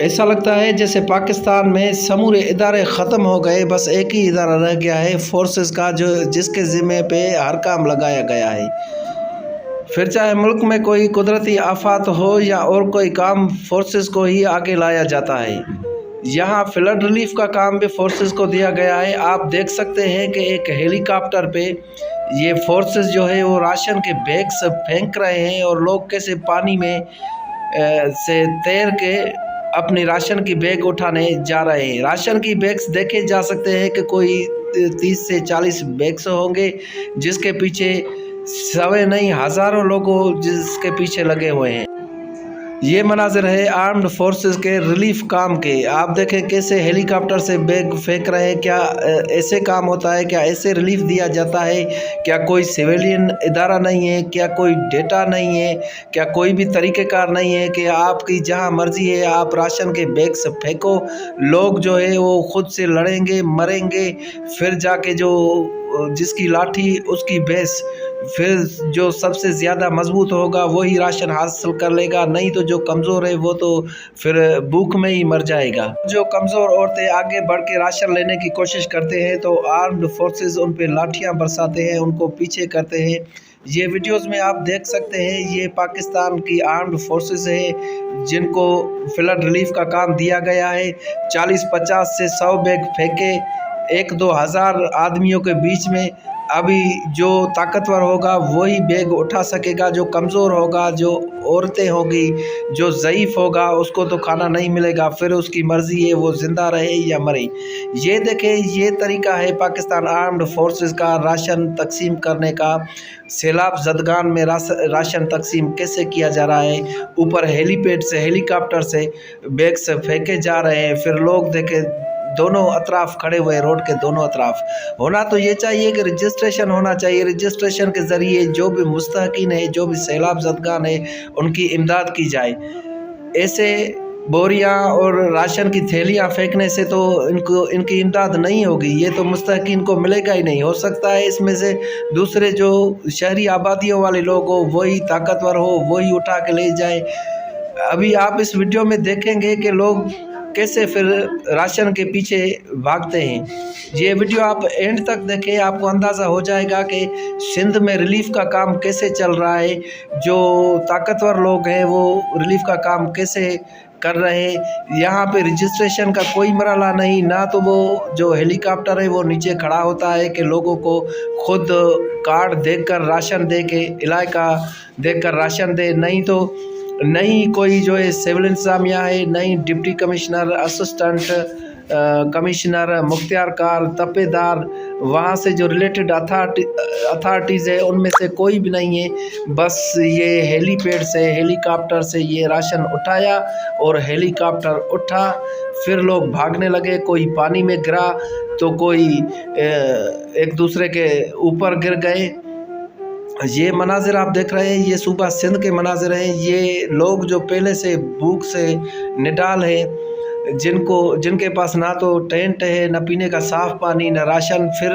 ऐसा लगता है जैसे पाकिस्तान में समूरे इदारे ख़त्म हो गए, बस एक ही इदारा रह गया है फोर्सेस का, जो जिसके ज़िम्मे पे हर काम लगाया गया है। फिर चाहे मुल्क में कोई कुदरती आफत हो या और कोई काम, फोर्सेस को ही आगे लाया जाता है। यहाँ फ्लड रिलीफ का काम भी फोर्सेस को दिया गया है। आप देख सकते हैं कि एक हेलीकॉप्टर पे ये फोर्सेस जो है वो राशन के बैग्स फेंक रहे हैं और लोग कैसे पानी में से तैर के अपनी राशन की बैग उठाने जा रहे हैं। राशन की बैग्स देखे जा सकते हैं कि कोई 30 से 40 बैग्स होंगे, जिसके पीछे सवे नहीं हज़ारों लोग जिसके पीछे लगे हुए हैं। ये मनाजिर है आर्म्ड फोर्सेस के रिलीफ काम के। आप देखें कैसे हेलीकॉप्टर से बैग फेंक रहे हैं। क्या ऐसे काम होता है? क्या ऐसे रिलीफ दिया जाता है? क्या कोई सिविलियन इदारा नहीं है? क्या कोई डेटा नहीं है? क्या कोई भी तरीक़ेकार नहीं है कि आपकी जहां मर्ज़ी है आप राशन के बैग से फेंको? लोग जो है वो ख़ुद से लड़ेंगे, मरेंगे, फिर जाके जो जिसकी लाठी उसकी भैंस, फिर जो सबसे ज़्यादा मजबूत होगा वही राशन हासिल कर लेगा, नहीं तो जो कमज़ोर है वो तो फिर भूख में ही मर जाएगा। जो कमज़ोर औरतें आगे बढ़ के राशन लेने की कोशिश करते हैं तो आर्म्ड फोर्सेस उन पे लाठियां बरसाते हैं, उनको पीछे करते हैं। ये वीडियोस में आप देख सकते हैं, ये पाकिस्तान की आर्म्ड फोर्सेस है जिनको फ्लड रिलीफ का काम दिया गया है। 40-50 से 100 बैग फेंके 1-2 हज़ार आदमियों के बीच में। अभी जो ताकतवर होगा वही बैग उठा सकेगा, जो कमज़ोर होगा, जो औरतें होगी, जो ज़ईफ़ होगा उसको तो खाना नहीं मिलेगा, फिर उसकी मर्ज़ी है वो ज़िंदा रहे या मरे। ये देखें, ये तरीका है पाकिस्तान आर्म्ड फोर्सेस का राशन तकसीम करने का। सैलाब ज़दगान में राशन तकसीम कैसे किया जा रहा है, ऊपर हेलीपैड से, हेलीकॉप्टर से बैग्स फेंके जा रहे हैं। फिर लोग देखें दोनों अतराफ खड़े हुए, रोड के दोनों अतराफ। होना तो ये चाहिए कि रजिस्ट्रेशन होना चाहिए, रजिस्ट्रेशन के ज़रिए जो भी मुस्तहक़ीन है, जो भी सैलाब ज़दगान है, उनकी इमदाद की जाए। ऐसे बोरियां और राशन की थैलियां फेंकने से तो इनकी इमदाद नहीं होगी, ये तो मुस्तहक़ीन को मिलेगा ही नहीं। हो सकता है इसमें से दूसरे जो शहरी आबादियों वाले लोग हो, वही ताकतवर हो, वही उठा के ले जाए। अभी आप इस वीडियो में देखेंगे कि लोग कैसे फिर राशन के पीछे भागते हैं। ये वीडियो आप एंड तक देखें, आपको अंदाज़ा हो जाएगा कि सिंध में रिलीफ़ का काम कैसे चल रहा है। जो ताकतवर लोग हैं वो रिलीफ़ का काम कैसे कर रहे हैं। यहाँ पे रजिस्ट्रेशन का कोई मरहला नहीं, ना तो वो जो हेलीकॉप्टर है वो नीचे खड़ा होता है कि लोगों को खुद कार्ड देकर राशन दे के, इलाका देकर राशन दे, नहीं तो नहीं कोई जो है सिविल इंतज़ामिया है, नहीं डिप्टी कमिश्नर, असिस्टेंट कमिश्नर, मुख्तियारकार, तपेदार, वहाँ से जो रिलेटेड अथॉरिटीज़ है उनमें से कोई भी नहीं है। बस ये हेलीपैड से, हेलीकॉप्टर से ये राशन उठाया और हेलीकॉप्टर उठा, फिर लोग भागने लगे। कोई पानी में गिरा तो कोई एक दूसरे के ऊपर गिर गए। ये मनाजिर आप देख रहे हैं, ये सूबा सिंध के मनाजिर हैं। ये लोग जो पहले से भूख से निडाल है, जिनके पास ना तो टेंट है, न पीने का साफ़ पानी, न राशन। फिर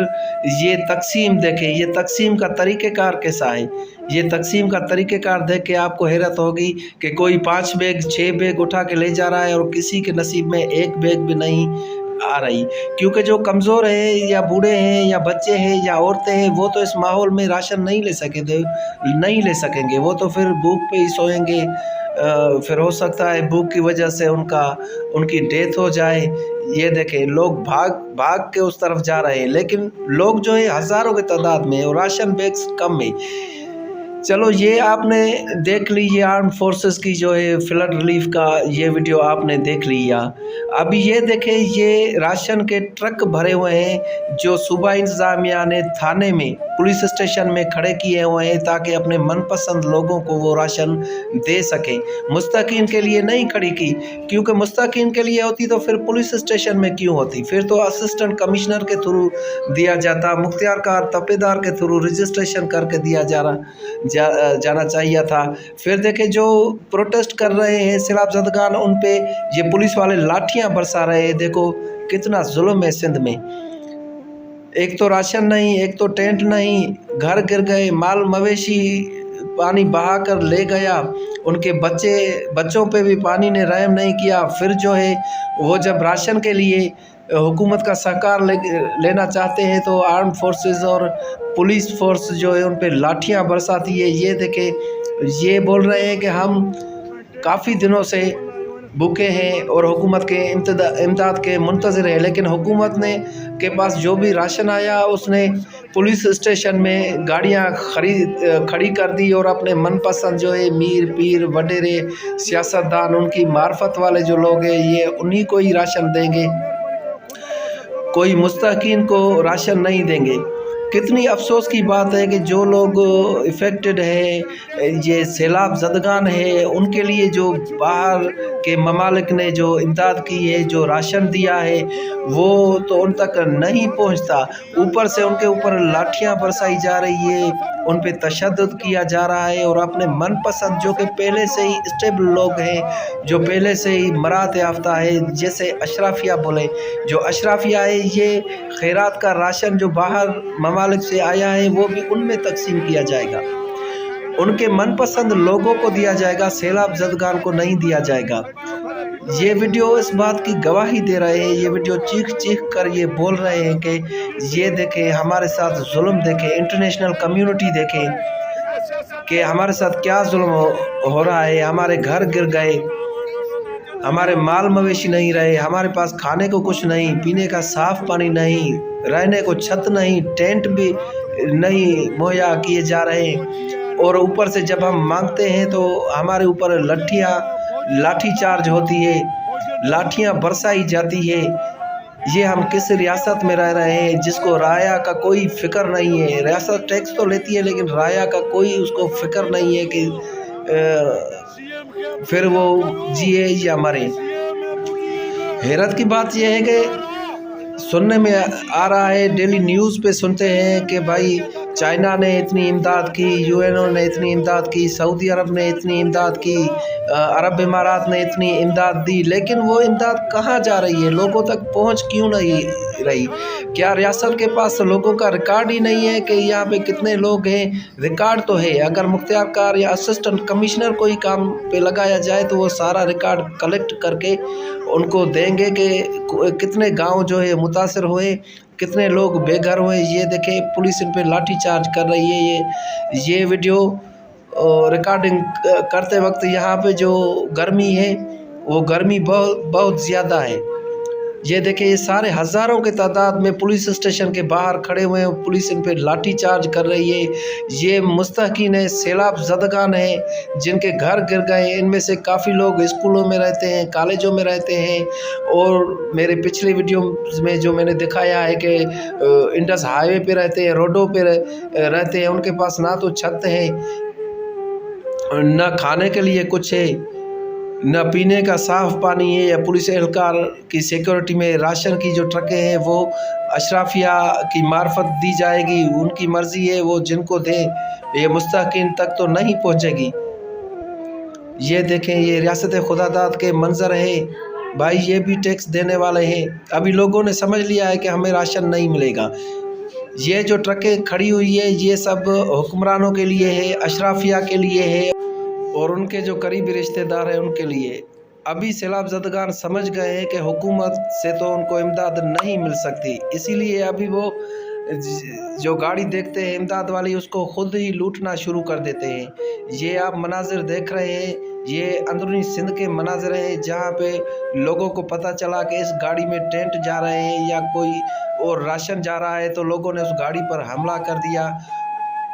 ये तकसीम देखें, ये तकसीम का तरीक़ेकार कैसा है। ये तकसीम का तरीक़ेकार देख के आपको हैरत होगी कि कोई 5 बैग 6 बैग उठा के ले जा रहा है और किसी के नसीब में 1 बैग भी नहीं आ रही। क्योंकि जो कमज़ोर है या बूढ़े हैं या बच्चे हैं या औरतें हैं, वो तो इस माहौल में राशन नहीं ले सकेंगे, वो तो फिर भूख पे ही सोएंगे। फिर हो सकता है भूख की वजह से उनकी डेथ हो जाए। ये देखें, लोग भाग के उस तरफ जा रहे हैं, लेकिन लोग जो है हज़ारों की तादाद में और राशन बैग्स कम में। चलो ये आपने देख ली, ये आर्म फोर्सेस की जो है फ्लड रिलीफ का ये वीडियो आपने देख लिया। अभी ये देखें, ये राशन के ट्रक भरे हुए हैं जो सूबा इंतज़ामिया ने थाने में, पुलिस स्टेशन में खड़े किए हुए हैं ताकि अपने मनपसंद लोगों को वो राशन दे सकें। मुस्तकीन के लिए नहीं खड़ी की, क्योंकि मुस्तकीन के लिए होती तो फिर पुलिस स्टेशन में क्यों होती, फिर तो असिस्टेंट कमिश्नर के थ्रू दिया जाता, मुख्तियारकार तपेदार के थ्रू रजिस्ट्रेशन करके दिया जाना चाहिए था। फिर देखें, जो प्रोटेस्ट कर रहे हैं सैलाब ज़दगान, उन पे ये पुलिस वाले लाठियां बरसा रहे हैं। देखो कितना जुल्म है सिंध में। एक तो राशन नहीं, एक तो टेंट नहीं, घर गिर गए, माल मवेशी पानी बहा कर ले गया। उनके बच्चों पे भी पानी ने रहम नहीं किया। फिर जो है वो जब राशन के लिए हुकूमत का सहकार लेना चाहते हैं तो आर्म फोर्सेस और पुलिस फोर्स जो है उन पे लाठियाँ बरसाती है। ये देखें, ये बोल रहे हैं कि हम काफ़ी दिनों से भूखे हैं और हुकूमत के इमदाद के मुंतज़िर हैं, लेकिन हुकूमत ने के पास जो भी राशन आया उसने पुलिस स्टेशन में गाड़ियां खड़ी कर दी और अपने मनपसंद जो है मीर पीर वडेरे सियासतदान, उनकी मार्फत वाले जो लोग हैं, ये उन्हीं को ही राशन देंगे, कोई मुस्तकीन को राशन नहीं देंगे। कितनी अफसोस की बात है कि जो लोग इफ़ेक्टेड है, ये सैलाब ज़दगान है, उनके लिए जो बाहर के ममालिक ने जो इमदाद की है, जो राशन दिया है, वो तो उन तक नहीं पहुंचता। ऊपर से उनके ऊपर लाठियां बरसाई जा रही है, उन पे तशद्दुद किया जा रहा है और अपने मनपसंद जो कि पहले से ही स्टेबल लोग हैं, जो पहले से ही मरात याफ्ता है, जैसे अशराफिया बोले, जो अशराफिया है, ये खैरात का राशन जो बाहर ममालिक से आया है वो भी उनमें तकसीम किया जाएगा, उनके मनपसंद लोगों को दिया जाएगा, सैलाब ज़दगान को नहीं दिया जाएगा। ये वीडियो इस बात की गवाही दे रहे हैं, ये वीडियो चीख चीख कर ये बोल रहे हैं कि ये देखें हमारे साथ जुल्म, देखें इंटरनेशनल कम्युनिटी देखें कि हमारे साथ क्या जुल्म हो रहा है। हमारे घर गिर गए, हमारे माल मवेशी नहीं रहे, हमारे पास खाने को कुछ नहीं, पीने का साफ पानी नहीं, रहने को छत नहीं, टेंट भी नहीं मुहैया किए जा रहे हैं। और ऊपर से जब हम मांगते हैं तो हमारे ऊपर लाठी चार्ज होती है, लाठियां बरसाई जाती है। ये हम किस रियासत में रह रहे हैं जिसको राया का कोई फिक्र नहीं है। रियासत टैक्स तो लेती है लेकिन राया का कोई उसको फिक्र नहीं है कि फिर वो जिए या मरे। हैरत की बात यह है कि सुनने में आ रहा है, डेली न्यूज़ पे सुनते हैं कि भाई चाइना ने इतनी इमदाद की, यूएनओ ने इतनी इमदाद की, सऊदी अरब ने इतनी इमदाद की, अरब इमारात ने इतनी इमदाद दी, लेकिन वो इमदाद कहाँ जा रही है, लोगों तक पहुँच क्यों नहीं रही? क्या रियासत के पास लोगों का रिकॉर्ड ही नहीं है कि यहाँ पे कितने लोग हैं? रिकॉर्ड तो है, अगर मुख्तियार कार या असिस्टेंट कमिश्नर को ही काम पे लगाया जाए तो वो सारा रिकॉर्ड कलेक्ट करके उनको देंगे कि कितने गांव जो है मुतासर हुए, कितने लोग बेघर हुए। ये देखें पुलिस इन पे लाठी चार्ज कर रही है। ये वीडियो रिकॉर्डिंग करते वक्त यहाँ पे जो गर्मी है वो गर्मी बहुत ज़्यादा है। ये देखें ये सारे हज़ारों के तादाद में पुलिस स्टेशन के बाहर खड़े हुए हैं, पुलिस इन पे लाठी चार्ज कर रही है। ये मुस्तकीन है, सैलाब ज़दगान है जिनके घर गिर गए। इनमें से काफ़ी लोग स्कूलों में रहते हैं, कॉलेजों में रहते हैं। और मेरे पिछले वीडियो में जो मैंने दिखाया है कि इंडस हाईवे पे रहते हैं, रोडों पे रहते हैं, उनके पास ना तो छत है, ना खाने के लिए कुछ है, न पीने का साफ़ पानी है। या पुलिस एहलकार की सिक्योरिटी में राशन की जो ट्रकें हैं वो अशराफिया की मार्फत दी जाएगी, उनकी मर्ज़ी है, वो जिनको दें, ये मुस्तकीन तक तो नहीं पहुंचेगी। ये देखें ये रियासत खुदादाद के मंजर है भाई, ये भी टैक्स देने वाले हैं। अभी लोगों ने समझ लिया है कि हमें राशन नहीं मिलेगा। ये जो ट्रकें खड़ी हुई है ये सब हुक्मरानों के लिए है, अशराफिया के लिए है और उनके जो करीबी रिश्तेदार हैं उनके लिए। अभी सैलाब ज़दगान समझ गए हैं कि हुकूमत से तो उनको इमदाद नहीं मिल सकती, इसीलिए अभी वो जो गाड़ी देखते हैं इमदाद वाली उसको ख़ुद ही लूटना शुरू कर देते हैं। ये आप मनाजिर देख रहे हैं, ये अंदरूनी सिंध के मनाजिर हैं जहाँ पे लोगों को पता चला कि इस गाड़ी में टेंट जा रहे हैं या कोई और राशन जा रहा है तो लोगों ने उस गाड़ी पर हमला कर दिया।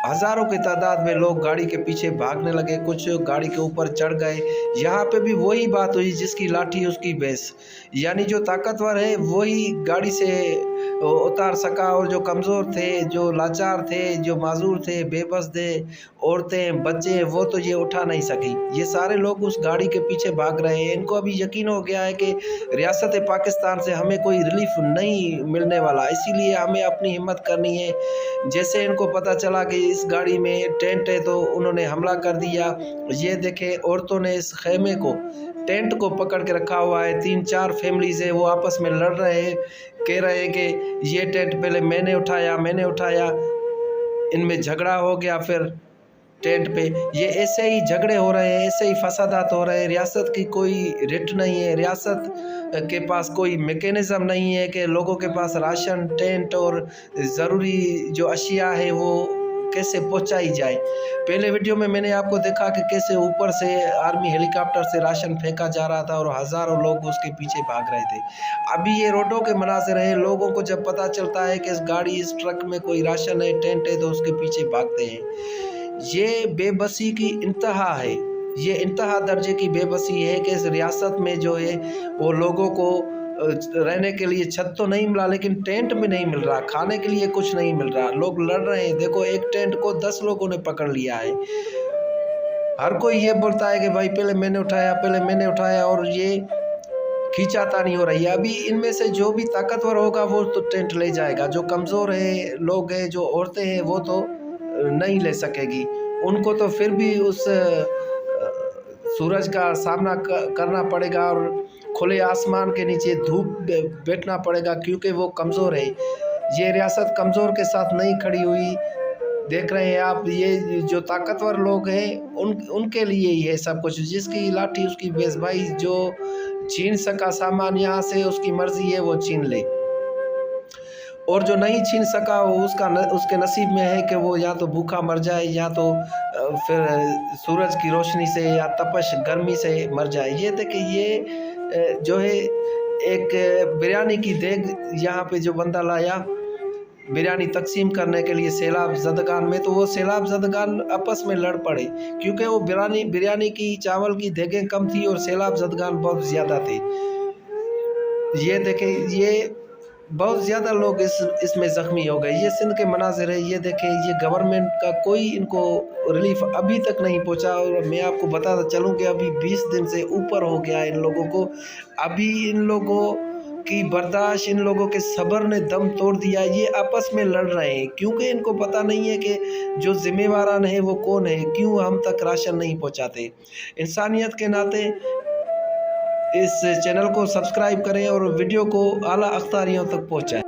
हज़ारों की तादाद में लोग गाड़ी के पीछे भागने लगे, कुछ गाड़ी के ऊपर चढ़ गए। यहाँ पे भी वही बात हुई, जिसकी लाठी उसकी भैंस, यानी जो ताकतवर है वही गाड़ी से उतार सका और जो कमज़ोर थे, जो लाचार थे, जो माजूर थे, बेबस थे, औरतें बच्चे, वो तो ये उठा नहीं सकी। ये सारे लोग उस गाड़ी के पीछे भाग रहे हैं। इनको अभी यकीन हो गया है कि रियासत पाकिस्तान से हमें कोई रिलीफ नहीं मिलने वाला, इसीलिए हमें अपनी हिम्मत करनी है। जैसे इनको पता चला कि इस गाड़ी में टेंट है तो उन्होंने हमला कर दिया। ये देखें औरतों ने इस खेमे को, टेंट को पकड़ के रखा हुआ है। 3-4 फैमिलीज है, वो आपस में लड़ रहे हैं, कह रहे हैं कि ये टेंट पहले मैंने उठाया। इनमें झगड़ा हो गया, फिर टेंट पे। ये ऐसे ही झगड़े हो रहे हैं, ऐसे ही फसादात हो रहे हैं। रियासत की कोई रिट नहीं है, रियासत के पास कोई मैकेनिज़्म नहीं है कि लोगों के पास राशन, टेंट और ज़रूरी जो अशिया है वो कैसे पहुंचाई जाए। पहले वीडियो में मैंने आपको देखा कि कैसे ऊपर से आर्मी हेलीकॉप्टर से राशन फेंका जा रहा था और हज़ारों लोग उसके पीछे भाग रहे थे। अभी ये रोडों के मनाज़िर हैं। लोगों को जब पता चलता है कि इस गाड़ी, इस ट्रक में कोई राशन है, टेंट है, तो उसके पीछे भागते हैं। ये बेबसी की इंतहा है, ये इंतहा दर्जे की बेबसी है कि इस रियासत में जो है वो लोगों को रहने के लिए छत तो नहीं मिला, लेकिन टेंट भी नहीं मिल रहा, खाने के लिए कुछ नहीं मिल रहा। लोग लड़ रहे हैं। देखो, एक टेंट को 10 लोगों ने पकड़ लिया है। हर कोई ये बोलता है कि भाई पहले मैंने उठाया, पहले मैंने उठाया, और ये खींचातानी हो रही है। अभी इनमें से जो भी ताकतवर होगा वो तो टेंट ले जाएगा। जो कमज़ोर है लोग हैं, जो औरतें हैं, वो तो नहीं ले सकेगी। उनको तो फिर भी उस सूरज का सामना करना पड़ेगा और खुले आसमान के नीचे धूप बैठना पड़ेगा, क्योंकि वो कमज़ोर है। ये रियासत कमज़ोर के साथ नहीं खड़ी हुई। देख रहे हैं आप, ये जो ताकतवर लोग हैं उनके लिए ही है सब कुछ। जिसकी लाठी उसकी भैंस। भाई जो छीन सका सामान यहाँ से, उसकी मर्जी है वो छीन ले, और जो नहीं छीन सका वो उसके नसीब में है कि वो या तो भूखा मर जाए, या तो फिर सूरज की रोशनी से या तपश गर्मी से मर जाए। ये देखिए, ये जो है एक बिरयानी की देग यहाँ पे जो बंदा लाया बिरयानी तकसीम करने के लिए सैलाब ज़दगान में, तो वो सैलाब ज़दगान आपस में लड़ पड़े, क्योंकि वो बिरयानी की चावल की देगें कम थी और सैलाब ज़दगान बहुत ज़्यादा थे। ये देखें, ये बहुत ज़्यादा लोग इसमें ज़ख्मी हो गए। ये सिंध के मनाज़िर है। ये देखें, ये गवर्नमेंट का कोई इनको रिलीफ अभी तक नहीं पहुंचा। और मैं आपको बताता चलूँ कि अभी 20 दिन से ऊपर हो गया इन लोगों को। अभी इन लोगों की बर्दाश्त, इन लोगों के सब्र ने दम तोड़ दिया। ये आपस में लड़ रहे हैं, क्योंकि इनको पता नहीं है कि जो ज़िम्मेवारान है वो कौन है, क्यों हम तक राशन नहीं पहुँचाते। इंसानियत के नाते इस चैनल को सब्सक्राइब करें और वीडियो को आला अख्तारियों तक पहुँचाएं।